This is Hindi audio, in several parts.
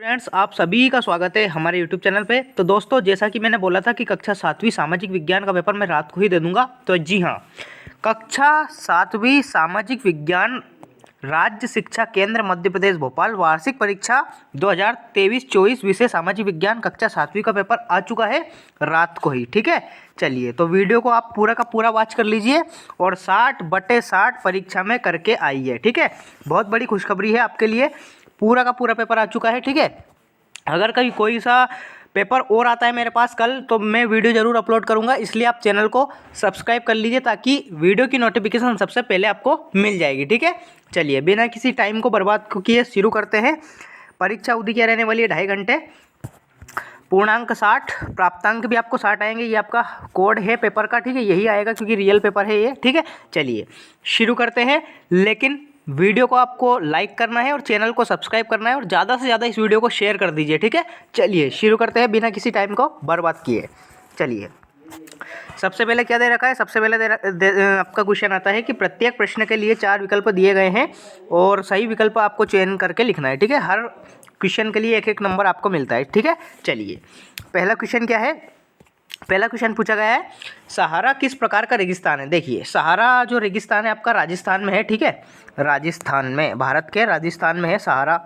फ्रेंड्स, आप सभी का स्वागत है हमारे यूट्यूब चैनल पे। तो दोस्तों, जैसा कि मैंने बोला था कि कक्षा 7वीं सामाजिक विज्ञान का पेपर मैं रात को ही दे दूंगा, तो जी हाँ, कक्षा 7वीं सामाजिक विज्ञान राज्य शिक्षा केंद्र मध्य प्रदेश भोपाल वार्षिक परीक्षा 2023-24 विषय सामाजिक विज्ञान कक्षा 7वीं का पेपर आ चुका है रात को ही। ठीक है, चलिए तो वीडियो को आप पूरा का पूरा वॉच कर लीजिए और 60/60 परीक्षा में करके आइए। ठीक है, बहुत बड़ी खुशखबरी है आपके लिए, पूरा का पूरा पेपर आ चुका है। ठीक है, अगर कभी कोई सा पेपर और आता है मेरे पास कल, तो मैं वीडियो ज़रूर अपलोड करूंगा, इसलिए आप चैनल को सब्सक्राइब कर लीजिए ताकि वीडियो की नोटिफिकेशन सबसे पहले आपको मिल जाएगी। ठीक है, चलिए बिना किसी टाइम को बर्बाद किए शुरू करते हैं। परीक्षा अवधि क्या रहने वाली है? 2.5 घंटे। पूर्णांक 60, प्राप्तांक भी आपको 60 आएंगे। ये आपका कोड है पेपर का। ठीक है, यही आएगा क्योंकि रियल पेपर है ये। ठीक है, चलिए शुरू करते हैं, लेकिन वीडियो को आपको लाइक करना है और चैनल को सब्सक्राइब करना है और ज़्यादा से ज़्यादा इस वीडियो को शेयर कर दीजिए। ठीक है, चलिए शुरू करते हैं बिना किसी टाइम को बर्बाद किए। चलिए, सबसे पहले क्या दे रखा है? सबसे पहले आपका क्वेश्चन आता है कि प्रत्येक प्रश्न के लिए 4 विकल्प दिए गए हैं और सही विकल्प आपको चयन करके लिखना है। ठीक है, हर क्वेश्चन के लिए 1-1 नंबर आपको मिलता है। ठीक है, चलिए पहला क्वेश्चन क्या है? पहला क्वेश्चन पूछा गया है, सहारा किस प्रकार का रेगिस्तान है? देखिए, सहारा जो रेगिस्तान है आपका राजस्थान में है। ठीक है, राजस्थान में, भारत के राजस्थान में है सहारा।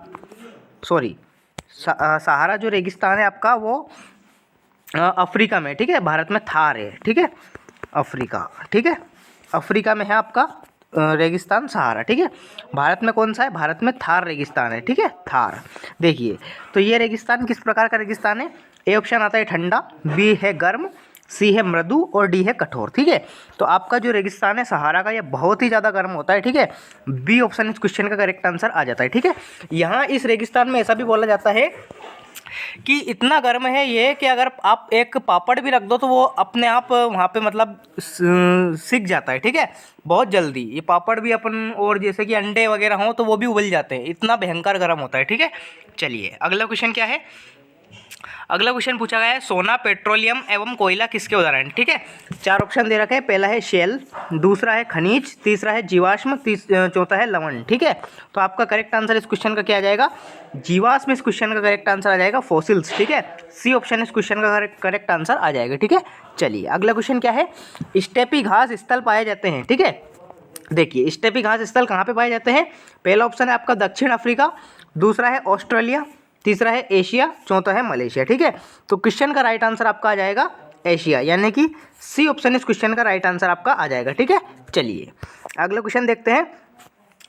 सहारा जो रेगिस्तान है आपका वो अफ्रीका में। ठीक है, भारत में थार है। ठीक है, अफ्रीका। ठीक है, अफ्रीका में है आपका रेगिस्तान सहारा। ठीक है, भारत में कौन सा है? भारत में थार रेगिस्तान है। ठीक है, थार। देखिए, तो ये रेगिस्तान किस प्रकार का रेगिस्तान है? ए ऑप्शन आता है ठंडा, बी है गर्म, सी है मृदु और डी है कठोर। ठीक है, तो आपका जो रेगिस्तान है सहारा का, ये बहुत ही ज़्यादा गर्म होता है। ठीक है, बी ऑप्शन इस क्वेश्चन का करेक्ट आंसर आ जाता है। ठीक है, यहाँ इस रेगिस्तान में ऐसा भी बोला जाता है कि इतना गर्म है ये कि अगर आप एक पापड़ भी रख दो तो वो अपने आप वहाँ पे मतलब सिक जाता है। ठीक है, बहुत जल्दी ये पापड़ भी अपन, और जैसे कि अंडे वगैरह हों तो वो भी उबल जाते हैं, इतना भयंकर गर्म होता है। ठीक है, चलिए अगला क्वेश्चन क्या है? अगला क्वेश्चन पूछा गया है, सोना, पेट्रोलियम एवं कोयला किसके उदाहरण? ठीक है, 4 ऑप्शन दे रखे हैं। पहला है शेल, दूसरा है खनिज, तीसरा है जीवाश्म, चौथा है लवण। ठीक है, तो आपका करेक्ट आंसर इस क्वेश्चन का क्या आ जाएगा? जीवाश्म इस क्वेश्चन का करेक्ट आंसर आ जाएगा, फॉसिल्स। ठीक है, सी ऑप्शन इस क्वेश्चन का करेक्ट आंसर आ जाएगा। ठीक है, चलिए अगला क्वेश्चन क्या है? स्टेपी घास स्थल पाए जाते हैं। ठीक है, देखिए स्टेपी घास स्थल कहाँ पे पाए जाते हैं? पहला ऑप्शन है आपका दक्षिण अफ्रीका, दूसरा है ऑस्ट्रेलिया, तीसरा है एशिया, चौथा है मलेशिया। ठीक है, तो क्वेश्चन का राइट आंसर आपका आ जाएगा एशिया, यानी कि सी ऑप्शन इस क्वेश्चन का राइट आंसर आपका आ जाएगा। ठीक है, चलिए अगला क्वेश्चन देखते हैं।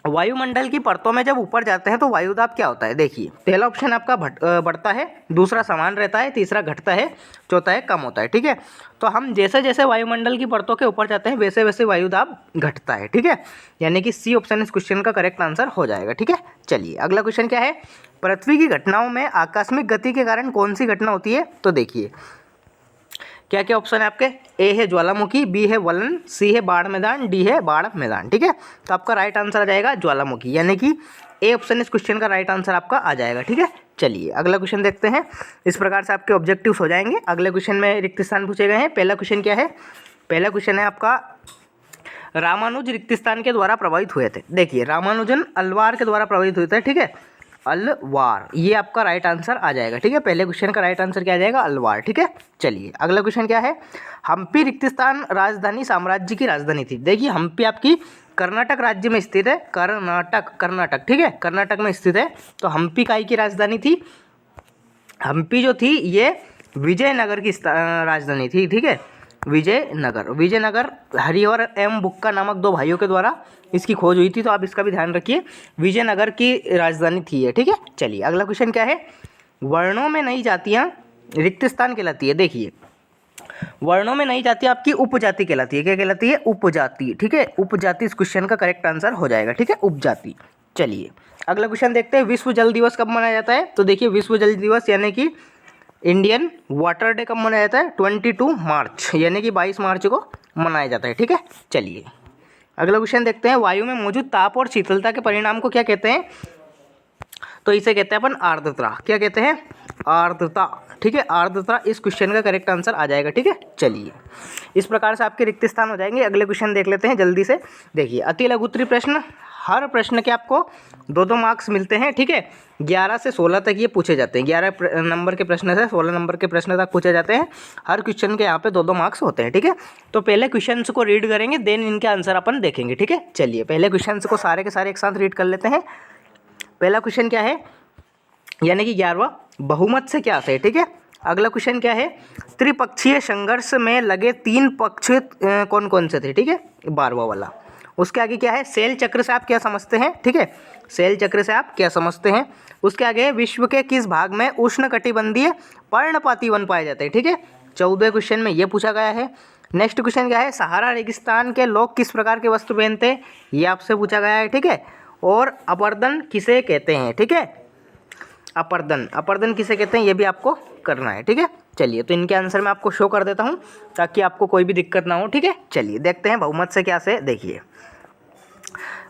वायुमंडल की परतों में जब ऊपर जाते हैं तो वायुदाब क्या होता है? देखिए, पहला ऑप्शन आपका बढ़ता है, दूसरा समान रहता है, तीसरा घटता है, चौथा है कम होता है। ठीक है, तो हम जैसे जैसे वायुमंडल की परतों के ऊपर जाते हैं वैसे वैसे वायुदाब घटता है। ठीक है, यानी कि सी ऑप्शन इस क्वेश्चन का करेक्ट आंसर हो जाएगा। ठीक है, चलिए अगला क्वेश्चन क्या है? पृथ्वी की घटनाओं में आकस्मिक गति के कारण कौन सी घटना होती है? तो देखिए क्या क्या ऑप्शन है आपके? ए है ज्वालामुखी, बी है वलन, सी है बाढ़ मैदान, डी है बाढ़ मैदान। ठीक है, तो आपका राइट आंसर आ जाएगा ज्वालामुखी, यानी कि ए ऑप्शन इस क्वेश्चन का राइट आंसर आपका आ जाएगा। ठीक है, चलिए अगला क्वेश्चन देखते हैं। इस प्रकार से आपके ऑब्जेक्टिव्स हो जाएंगे। अगले क्वेश्चन में रिक्त स्थान पूछे गए हैं। पहला क्वेश्चन क्या है? पहला क्वेश्चन है आपका, रामानुज रिक्त स्थान के द्वारा प्रभावित हुए थे। देखिए, रामानुजन अलवार के द्वारा प्रभावित हुए थे। ठीक है, अलवार, ये आपका राइट आंसर आ जाएगा। ठीक है, पहले क्वेश्चन का राइट आंसर क्या आ जाएगा? अलवार। ठीक है, चलिए अगला क्वेश्चन क्या है? हम्पी रिक्त स्थान राजधानी साम्राज्य की राजधानी थी। देखिए, हम्पी आपकी कर्नाटक राज्य में स्थित है। कर्नाटक। ठीक है, कर्नाटक में स्थित है। तो हम्पी काय की राजधानी थी? हम्पी जो थी ये विजयनगर की राजधानी थी। ठीक है, विजयनगर हरिहर एवं बुक्का नामक 2 भाइयों के द्वारा इसकी खोज हुई थी, तो आप इसका भी ध्यान रखिए, विजयनगर की राजधानी थी ये। ठीक है, चलिए अगला क्वेश्चन क्या है? वर्णों में नई जातियाँ रिक्त स्थान कहलाती है। देखिए, वर्णों में नई जाति आपकी उपजाति कहलाती है। क्या कहलाती है? उपजाति। ठीक है, उपजाति इस क्वेश्चन का करेक्ट आंसर हो जाएगा। ठीक है, उपजाति। चलिए अगला क्वेश्चन देखते हैं। विश्व जल दिवस कब मनाया जाता है? तो देखिए, विश्व जल दिवस यानी कि इंडियन वाटर डे कब मनाया जाता है? 22 मार्च, यानी कि 22 मार्च को मनाया जाता है। ठीक है, चलिए अगला क्वेश्चन देखते हैं। वायु में मौजूद ताप और शीतलता के परिणाम को क्या कहते हैं? तो इसे कहते हैं अपन आर्द्रता। क्या कहते हैं? आर्द्रता। ठीक है, आर्द्रता इस क्वेश्चन का करेक्ट आंसर आ जाएगा। ठीक है, चलिए इस प्रकार से आपके रिक्त स्थान हो जाएंगे। अगले क्वेश्चन देख लेते हैं जल्दी से। देखिए, अति लघु उत्तरीय प्रश्न, हर प्रश्न के आपको 2-2 मार्क्स मिलते हैं, ठीक है। 11 से 16 तक ये पूछे जाते हैं, 11 नंबर के प्रश्न से 16 नंबर के प्रश्न तक पूछे जाते हैं। हर क्वेश्चन के यहाँ पे 2-2 मार्क्स होते हैं, ठीक है। तो पहले क्वेश्चन को रीड करेंगे, देन इनके आंसर अपन देखेंगे, ठीक है। चलिए पहले क्वेश्चन को सारे के सारे एक साथ रीड कर लेते हैं। पहला क्वेश्चन क्या है, यानी कि 11वां, बहुमत से क्या है, ठीक है। अगला क्वेश्चन क्या है, त्रिपक्षीय संघर्ष में लगे 3 पक्ष कौन कौन से थे, ठीक है, 12वां वाला। उसके आगे क्या है, शैल चक्र से आप क्या समझते हैं, ठीक है, शैल चक्र से आप क्या समझते हैं। उसके आगे विश्व के किस भाग में उष्णकटिबंधीय पर्णपाती वन पाए जाते हैं, ठीक है, 14वें क्वेश्चन में ये पूछा गया है। नेक्स्ट क्वेश्चन क्या है, सहारा रेगिस्तान के लोग किस प्रकार के वस्त्र पहनते हैं, ये आपसे पूछा गया है, ठीक है। और अपर्दन किसे कहते हैं, ठीक है, अपर्दन किसे कहते हैं, ये भी आपको करना है, ठीक है। चलिए तो इनके आंसर मैं आपको शो कर देता हूँ ताकि आपको कोई भी दिक्कत ना हो, ठीक है। चलिए देखते हैं बहुमत से क्या से। देखिए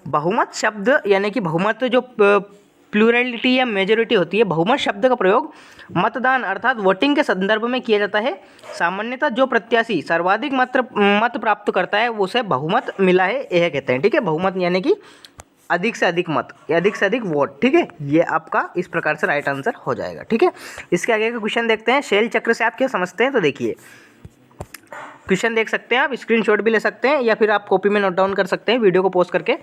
बहुमत शब्द यानी कि बहुमत जो प्लूरलिटी या मेजोरिटी होती है, बहुमत शब्द का प्रयोग मतदान अर्थात वोटिंग के संदर्भ में किया जाता है। सामान्यतः जो प्रत्याशी सर्वाधिक मत प्राप्त करता है उसे बहुमत मिला है, यह कहते हैं, ठीक है। बहुमत यानी कि अधिक से अधिक मत या अधिक से अधिक वोट, ठीक है। ये आपका इस प्रकार से राइट आंसर हो जाएगा, ठीक है। इसके आगे का क्वेश्चन देखते हैं, शैल चक्र से आप क्या समझते हैं। तो देखिए क्वेश्चन देख सकते हैं आप, स्क्रीनशॉट भी ले सकते हैं या फिर आप कॉपी में नोट डाउन कर सकते हैं वीडियो को पॉज करके।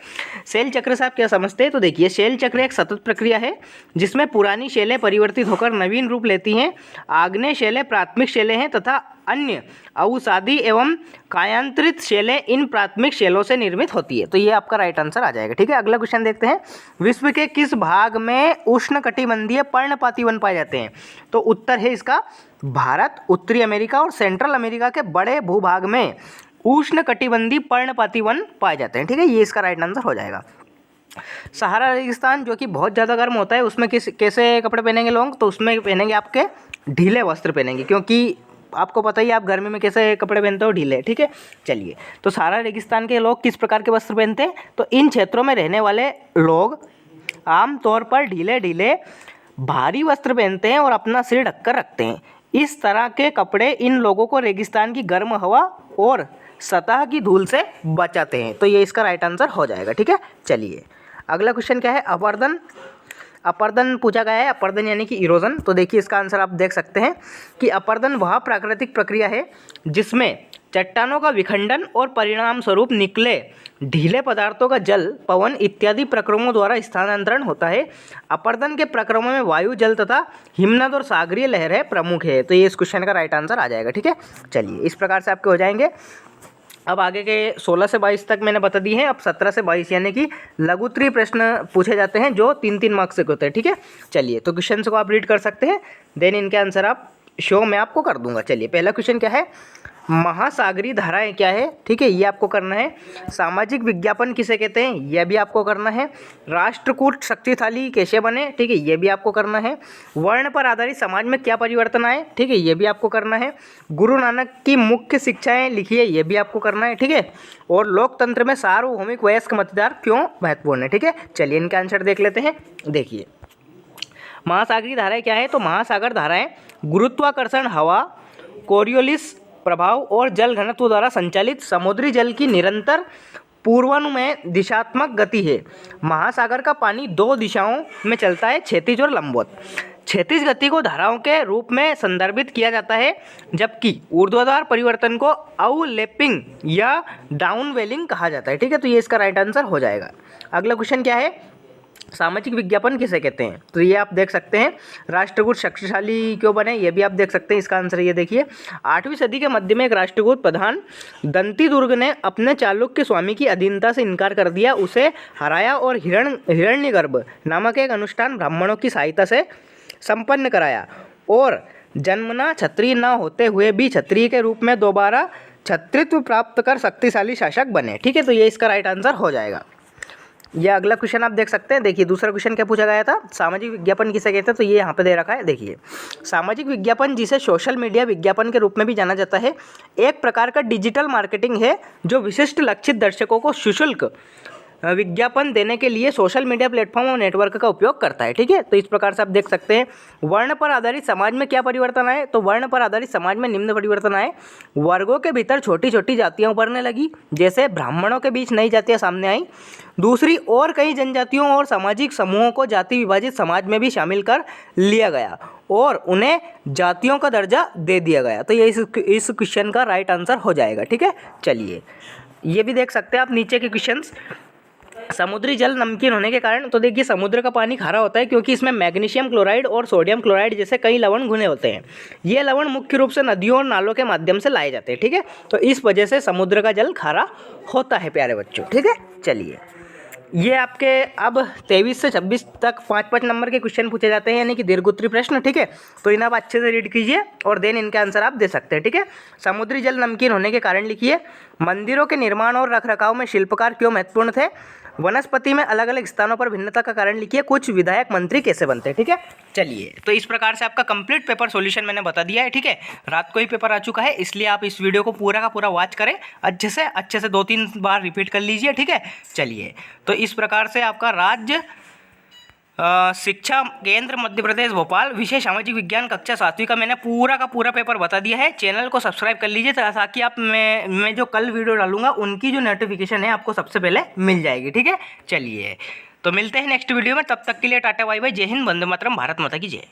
शैल चक्र से आप क्या समझते हैं। तो देखिए शैल चक्र एक सतत प्रक्रिया है जिसमें पुरानी शैलें परिवर्तित होकर नवीन रूप लेती हैं। आग्नेय शैलें प्राथमिक शैलें हैं तथा अन्य अवसादी एवं कायांतरित शैलें इन प्राथमिक शैलों से निर्मित होती है। तो ये आपका राइट आंसर आ जाएगा, ठीक है। अगला क्वेश्चन देखते हैं, विश्व के किस भाग में उष्णकटिबंधीय पर्णपाती वन पाए जाते हैं। तो उत्तर है इसका भारत, उत्तरी अमेरिका और सेंट्रल अमेरिका के बड़े भूभाग में उष्णकटिबंधीय पर्णपाती वन पाए जाते हैं, ठीक है। ये इसका राइट आंसर हो जाएगा। सहारा रेगिस्तान जो कि बहुत ज़्यादा गर्म होता है, उसमें कैसे कपड़े पहनेंगे लोग। तो उसमें पहनेंगे आपके ढीले वस्त्र पहनेंगे, क्योंकि आपको पता ही आप गर्मी में कैसे कपड़े पहनते हो, ढीले, ठीक है। चलिए तो सहारा रेगिस्तान के लोग किस प्रकार के वस्त्र पहनते हैं। तो इन क्षेत्रों में रहने वाले लोग आमतौर पर ढीले ढीले भारी वस्त्र पहनते हैं और अपना सिर ढककर रखते हैं। इस तरह के कपड़े इन लोगों को रेगिस्तान की गर्म हवा और सतह की धूल से बचाते हैं। तो ये इसका राइट आंसर हो जाएगा, ठीक है। चलिए अगला क्वेश्चन क्या है, अपर्दन पूछा गया है। अपर्दन यानी कि इरोजन। तो देखिए इसका आंसर आप देख सकते हैं कि अपर्दन वह प्राकृतिक प्रक्रिया है जिसमें चट्टानों का विखंडन और परिणाम स्वरूप निकले ढीले पदार्थों का जल, पवन इत्यादि प्रक्रमों द्वारा स्थानांतरण होता है। अपर्दन के प्रक्रमों में वायु, जल तथा हिमनद और सागरीय लहरें प्रमुख है। तो ये इस क्वेश्चन का राइट आंसर आ जाएगा, ठीक है। चलिए इस प्रकार से आपके हो जाएंगे। अब आगे के 16 से 22 तक मैंने बता दी है। अब 17 से 22 यानी कि लघुत्तरीय प्रश्न पूछे जाते हैं जो 3-3 मार्क्स के होते हैं, ठीक है। चलिए तो क्वेश्चन को आप रीड कर सकते हैं, देन इनके आंसर आप शो मैं आपको कर दूंगा। चलिए पहला क्वेश्चन क्या है, महासागरीय धाराएं क्या है, ठीक है, ये आपको करना है। सामाजिक विज्ञापन किसे कहते हैं, यह भी आपको करना है। राष्ट्रकूट शक्तिशाली कैसे बने, ठीक है, ये भी आपको करना है। वर्ण पर आधारित समाज में क्या परिवर्तन आए, ठीक है, ये भी आपको करना है। गुरु नानक की मुख्य शिक्षाएं लिखिए, ये भी आपको करना है, ठीक है। और लोकतंत्र में सार्वभौमिक वयस्क मतदान क्यों महत्वपूर्ण है, ठीक है। चलिए इनका आंसर देख लेते हैं। देखिए महासागरीय धाराएं क्या है। तो महासागर धाराएं गुरुत्वाकर्षण, हवा, कोरियोलिस प्रभाव और जल घनत्व द्वारा संचालित समुद्री जल की निरंतर पूर्वानुमेय दिशात्मक गति है। महासागर का पानी 2 दिशाओं में चलता है, क्षैतिज और लंबवत। क्षैतिज गति को धाराओं के रूप में संदर्भित किया जाता है, जबकि ऊर्ध्वाधर परिवर्तन को अवलैपिंग या डाउनवेलिंग कहा जाता है, ठीक है। तो ये इसका राइट आंसर हो जाएगा। अगला क्वेश्चन क्या है, सामाजिक विज्ञापन किसे कहते हैं। तो ये आप देख सकते हैं, राष्ट्रकूट शक्तिशाली क्यों बने, ये भी आप देख सकते हैं। इसका आंसर ये देखिए, 8वीं सदी के मध्य में एक राष्ट्रकूट प्रधान दंतीदुर्ग ने अपने चालुक्य स्वामी की अधीनता से इनकार कर दिया, उसे हराया और हिरण्यगर्भ नामक एक अनुष्ठान ब्राह्मणों की सहायता से संपन्न कराया और जन्मना क्षत्रिय न होते हुए भी क्षत्रिय के रूप में दोबारा क्षत्रित्व प्राप्त कर शक्तिशाली शासक बने, ठीक है। तो ये इसका राइट आंसर हो जाएगा। यह अगला क्वेश्चन आप देख सकते हैं। देखिए दूसरा क्वेश्चन क्या पूछा गया था, सामाजिक विज्ञापन किसे कहते हैं। तो ये यहाँ पे दे रखा है। देखिए सामाजिक विज्ञापन, जिसे सोशल मीडिया विज्ञापन के रूप में भी जाना जाता है, एक प्रकार का डिजिटल मार्केटिंग है जो विशिष्ट लक्षित दर्शकों को सशुल्क विज्ञापन देने के लिए सोशल मीडिया प्लेटफॉर्म और नेटवर्क का उपयोग करता है। ठीक है, तो इस प्रकार से आप देख सकते हैं। वर्ण पर आधारित समाज में क्या परिवर्तन आए, तो वर्ण पर आधारित समाज में निम्न परिवर्तन आए। वर्गों के भीतर छोटी छोटी जातियां उभरने लगी, जैसे ब्राह्मणों के बीच नई जातियां सामने आई। दूसरी और कई जनजातियों और सामाजिक समूहों को जाति विभाजित समाज में भी शामिल कर लिया गया और उन्हें जातियों का दर्जा दे दिया गया। तो ये इस क्वेश्चन का राइट आंसर हो जाएगा। ठीक है, चलिए ये भी देख सकते हैं आप नीचे के क्वेश्चंस। समुद्री जल नमकीन होने के कारण, तो देखिए समुद्र का पानी खारा होता है क्योंकि इसमें मैग्नीशियम क्लोराइड और सोडियम क्लोराइड जैसे कई लवण घुले होते हैं। ये लवण मुख्य रूप से नदियों और नालों के माध्यम से लाए जाते हैं। ठीक है, तो इस वजह से समुद्र का जल खारा होता है प्यारे बच्चों। ठीक है, चलिए ये आपके अब 23 से 26 तक 5-5 नंबर के क्वेश्चन पूछे जाते हैं, यानी कि दीर्घोत्तरीय प्रश्न। ठीक है, तो इन्हें आप अच्छे से रीड कीजिए और देन इनके आंसर आप दे सकते हैं। ठीक है, समुद्री जल नमकीन होने के कारण लिखिए। मंदिरों के निर्माण और रखरखाव में शिल्पकार क्यों महत्वपूर्ण थे। वनस्पति में अलग अलग स्थानों पर भिन्नता का कारण लिखिए। कुछ विधायक मंत्री कैसे बनते हैं। ठीक है, चलिए तो इस प्रकार से आपका कंप्लीट पेपर सॉल्यूशन मैंने बता दिया है। ठीक है, रात को ही पेपर आ चुका है, इसलिए आप इस वीडियो को पूरा का पूरा वॉच करें अच्छे से 2-3 बार रिपीट कर लीजिए। ठीक है, चलिए तो इस प्रकार से आपका राज्य शिक्षा केंद्र मध्य प्रदेश भोपाल विषय सामाजिक विज्ञान कक्षा 7वीं का मैंने पूरा का पूरा पेपर बता दिया है। चैनल को सब्सक्राइब कर लीजिए ताकि आप मैं जो कल वीडियो डालूंगा उनकी जो नोटिफिकेशन है आपको सबसे पहले मिल जाएगी। ठीक है, चलिए तो मिलते हैं नेक्स्ट वीडियो में, तब तक के लिए टाटा बाय बाय, जय हिंद, वंदे मातरम, भारत माता की जय।